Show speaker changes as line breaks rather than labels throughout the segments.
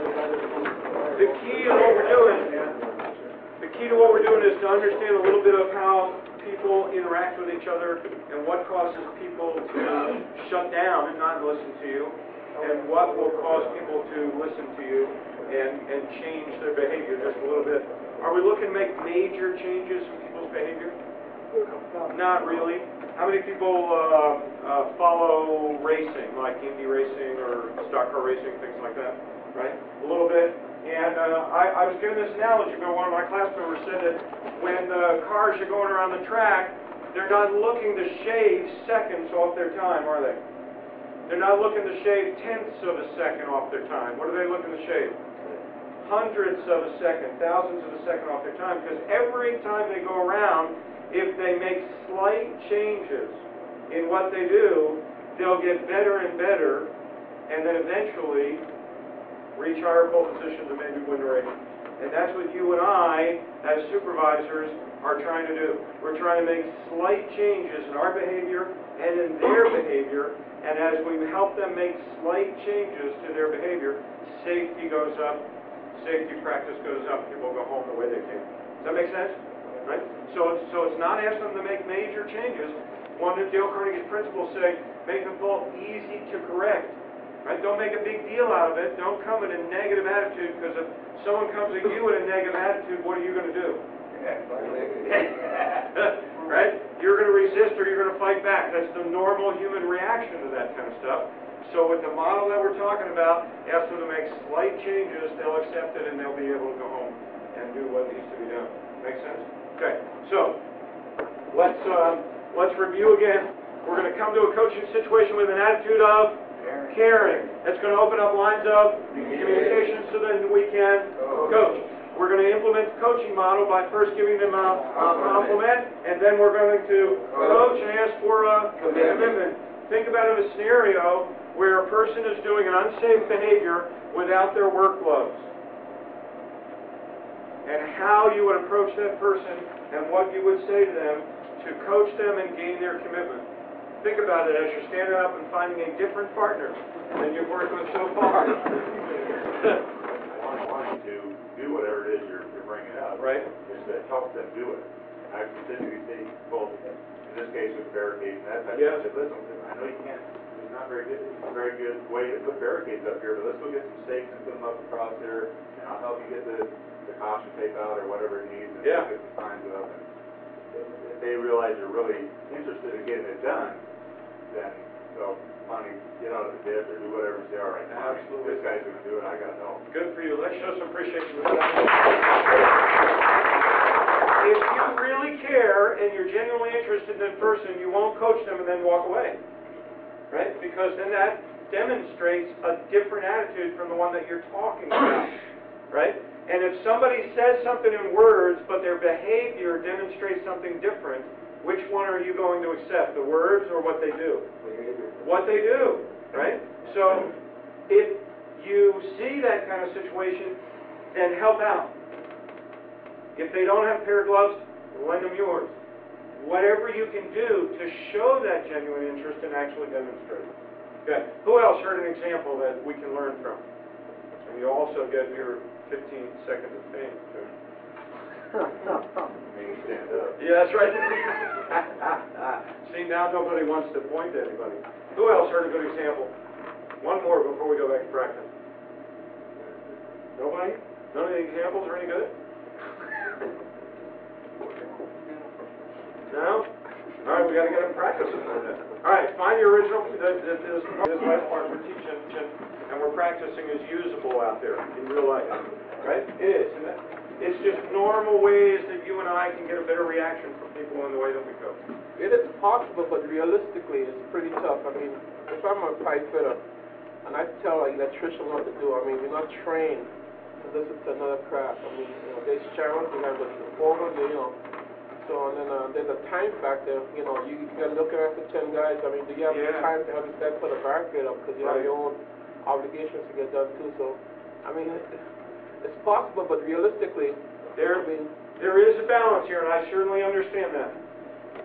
The key to what we're doing, is to understand a little bit of how people interact with each other and what causes people to shut down and not listen to you, and what will cause people to listen to you and change their behavior just a little bit. Are we looking to make major changes in people's behavior? Not really. How many people follow racing, like Indy racing or stock car racing, things like that, right? A little bit. And I was giving this analogy, but one of my class members said that when the cars are going around the track, they're not looking to shave seconds off their time, are they? They're not looking to shave tenths of a second off their time. What are they looking to shave? Hundredths of a second, thousands of a second off their time, because every time they go around, if they make slight changes in what they do, they'll get better and better, and then eventually reach higher pole positions and maybe win the race. And that's what you and I, as supervisors, are trying to do. We're trying to make slight changes in our behavior and in their behavior, and as we help them make slight changes to their behavior, safety goes up, safety practice goes up, people go home the way they came. Does that make sense? Right? So it's not asking them to make major changes. One of Dale Carnegie's principles say, make the fault easy to correct. Right? Don't make a big deal out of it. Don't come with a negative attitude, because if someone comes at you with a negative attitude, what are you going to do? Right? You're going to resist or you're going to fight back. That's the normal human reaction to that kind of stuff. So with the model that we're talking about, ask them to make slight changes, they'll accept it, and they'll be able to go home and do what needs to be done. Make sense? Okay. So let's review again. We're going to come to a coaching situation with an attitude of caring. That's going to open up lines of communication so that we can coach. We're going to implement the coaching model by first giving them a compliment, and then we're going to coach and ask for a commitment. Think about a scenario where a person is doing an unsafe behavior without their work gloves, and how you would approach that person and what you would say to them to coach them and gain their commitment. Think about it as you're standing up and finding a different partner than you've worked with so far.
Wanting to do whatever it is you're bringing up,
right?
Is to help them do it. I specifically say, well, in this case with barricades and that type of stuff, listen, I know you can't, it's not very good, it's a very good way to put barricades up here, but let's go get some stakes and put them up across there, and I'll help you get the caution tape out or whatever it needs, and get some signs up. And if they realize you're really interested in getting it done, then they'll finally get out of the ditch or do whatever you say, all right, now this guy's going to do it, I got to help.
Good for you. Let's show some appreciation for that. If you really care and you're genuinely interested in that person, you won't coach them and then walk away. Right? Because then that demonstrates a different attitude from the one that you're talking about. Right? And if somebody says something in words, but their behavior demonstrates something different, which one are you going to accept, the words or what they do? What they do, right? So if you see that kind of situation, then help out. If they don't have a pair of gloves, lend them yours. Whatever you can do to show that genuine interest and actually demonstrate it. Okay. Who else heard an example that we can learn from? And you also get your 15 seconds of fame, too.
Stand up.
Yeah, that's right. See, now nobody wants to point to anybody. Who else heard a good example? One more before we go back to practice. Nobody? None of the examples are any good? No? All right, we got to get them practicing on that. All right, find the original. This last part we're teaching, and we're practicing is usable out there in real life. Right? It is, isn't it? It's just normal ways that you and I can get a better reaction from people in the way that we coach.
It is possible, but realistically, it's pretty tough. I mean, if I'm a pipe fitter, and I tell an electrician what to do, I mean, we're not trained to listen to another craft. I mean, there's channels, you have the forward, so, and then there's a time factor, you got to look after 10 guys. I mean, do you have the time to have the set for the barricade up, because you have your own obligations to get done too, so, I mean, it's possible, but realistically,
there is a balance here, and I certainly understand that.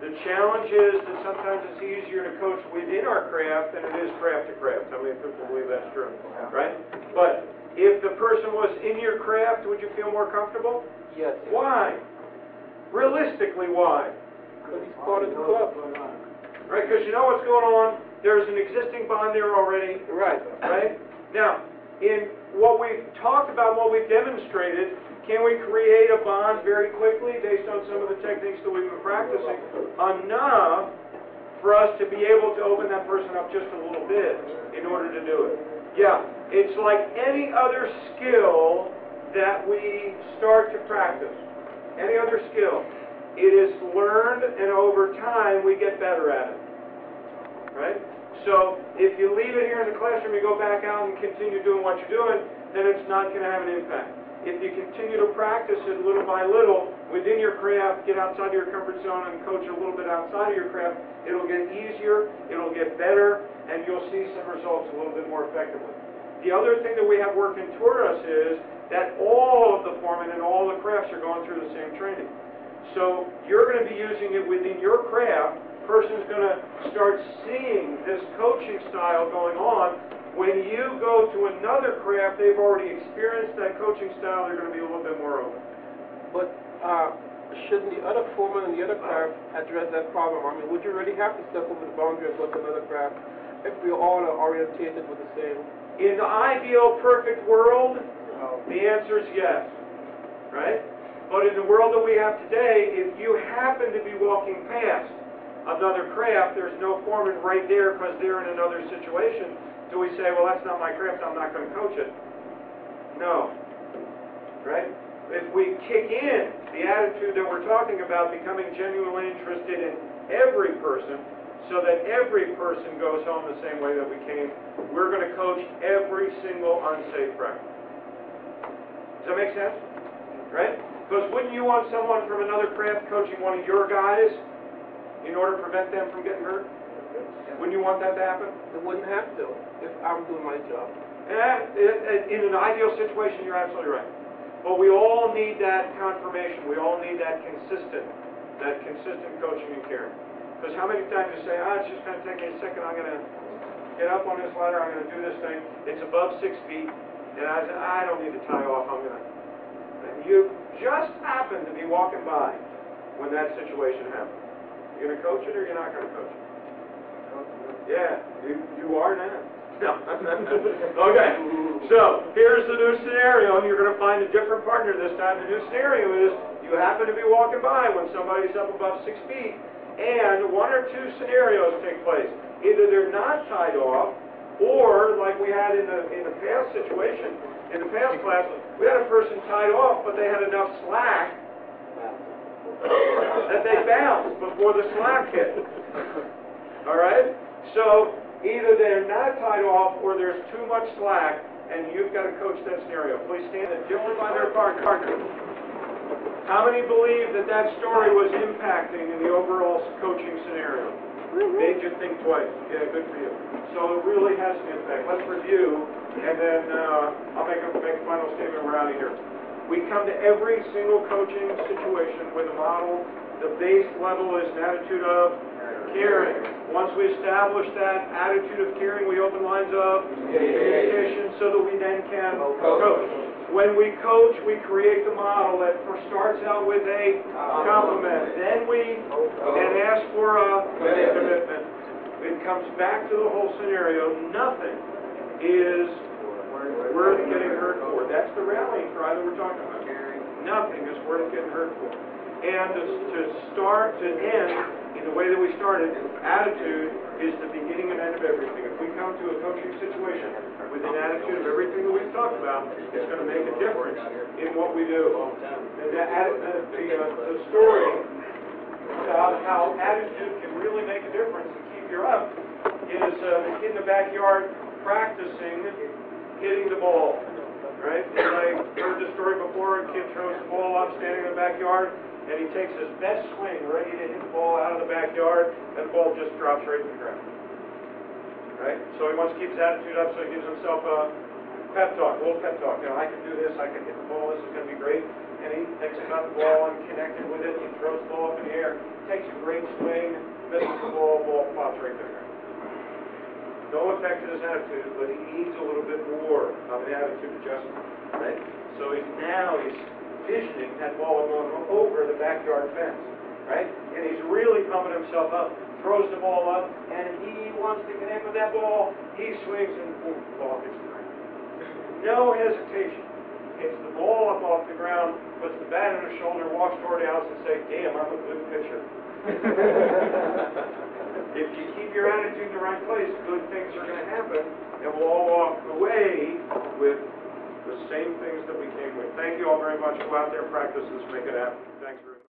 The challenge is that sometimes it's easier to coach within our craft than it is craft to craft. How many people believe that's true? Right? But If the person was in your craft, would you feel more comfortable?
Yes.
Why? Realistically, why?
Because he's part of the club.
Right, because you know what's going on. There's an existing bond there already.
Right.
Right? Now, in what we've talked about, what we've demonstrated, can we create a bond very quickly based on some of the techniques that we've been practicing? Enough for us to be able to open that person up just a little bit in order to do it. Yeah, it's like any other skill that we start to practice. Any other skill. It is learned, and over time we get better at it. Right? So if you leave it here in the classroom, you go back out and continue doing what you're doing, then it's not going to have an impact. If you continue to practice it little by little within your craft, get outside your comfort zone and coach a little bit outside of your craft, it'll get easier, it'll get better, and you'll see some results a little bit more effectively. The other thing that we have working toward us is that all of the foremen and all the crafts are going through the same training. So you're going to be using it within your craft. Person's going to start seeing this coaching style going on. When you go to another craft, they've already experienced that coaching style, they're going to be a little bit more open.
But shouldn't the other foreman and the other craft address that problem? I mean, would you really have to step over the boundary and go to another craft if we all are orientated with the same?
In the ideal, perfect world, the answer is yes. Right? But in the world that we have today, if you happen to be walking past another craft, there's no foreman right there because they're in another situation. Do we say, well, that's not my craft, I'm not going to coach it? No. Right? If we kick in the attitude that we're talking about, becoming genuinely interested in every person, so that every person goes home the same way that we came, we're going to coach every single unsafe practice. Does that make sense? Right? Because wouldn't you want someone from another craft coaching one of your guys in order to prevent them from getting hurt? Wouldn't you want that to happen?
They wouldn't have to if I'm doing my job.
In an ideal situation, you're absolutely right. But we all need that confirmation. We all need that consistent coaching and caring. Because how many times you say, it's just going to take me a second, I'm going to get up on this ladder, I'm going to do this thing, it's above 6 feet, and I don't need to tie off, I'm going to... And you just happen to be walking by when that situation happens. You're going to coach it or you're not going to coach it? Yeah, you are now. No. Okay, so here's the new scenario, and you're going to find a different partner this time. The new scenario is you happen to be walking by when somebody's up above 6 feet, and one or two scenarios take place. Either they're not tied off, or like we had in the past situation, in the past class, we had a person tied off, but they had enough slack that they bounced before the slack hit. All right? So either they're not tied off or there's too much slack, and you've got to coach that scenario. Please stand at different by their partner. How many believe that that story was impacting in the overall coaching scenario? Made you think twice. Yeah, good for you. So it really has an impact. Let's review, and then I'll make a final statement. We're out of here. We come to every single coaching situation with a model. The base level is an attitude of caring. Once we establish that attitude of caring, we open lines of communication so that we then can coach. When we coach, we create the model that starts out with a compliment. Then we ask for a commitment. It comes back to the whole scenario. Nothing is worth getting hurt for. That's the rallying cry that we're talking about. Nothing is worth getting hurt for. And to start to end in the way that we started, attitude is the beginning and end of everything. If we come to a coaching situation with an attitude of everything that we've talked about, it's going to make a difference in what we do. And the story about how attitude can really make a difference and keep you up is the kid in the backyard practicing hitting the ball. Right? And I heard the story before, a kid throws the ball up standing in the backyard, and he takes his best swing, ready to hit the ball out of the backyard, and the ball just drops right to the ground. Right? So he wants to keep his attitude up, so he gives himself a pep talk, a little pep talk. You know, I can do this, I can hit the ball, this is going to be great. And he thinks about the ball and connected with it, he throws the ball up in the air, takes a great swing, misses the ball pops right to the ground. no effect to his attitude, but he needs a little bit more of an attitude adjustment, right? So he's visioning that ball going over the backyard fence, right? And he's really pumping himself up, throws the ball up, and he wants to connect with that ball. He swings and boom, the ball hits the ground. No hesitation. Hits the ball up off the ground, puts the bat on his shoulder, walks toward the house and says, damn, I'm a good pitcher. If you keep your attitude in the right place, good things are going to happen, and we'll all walk away with the same things that we came with. Thank you all very much. Go out there, practice this, make it happen. Thanks very much.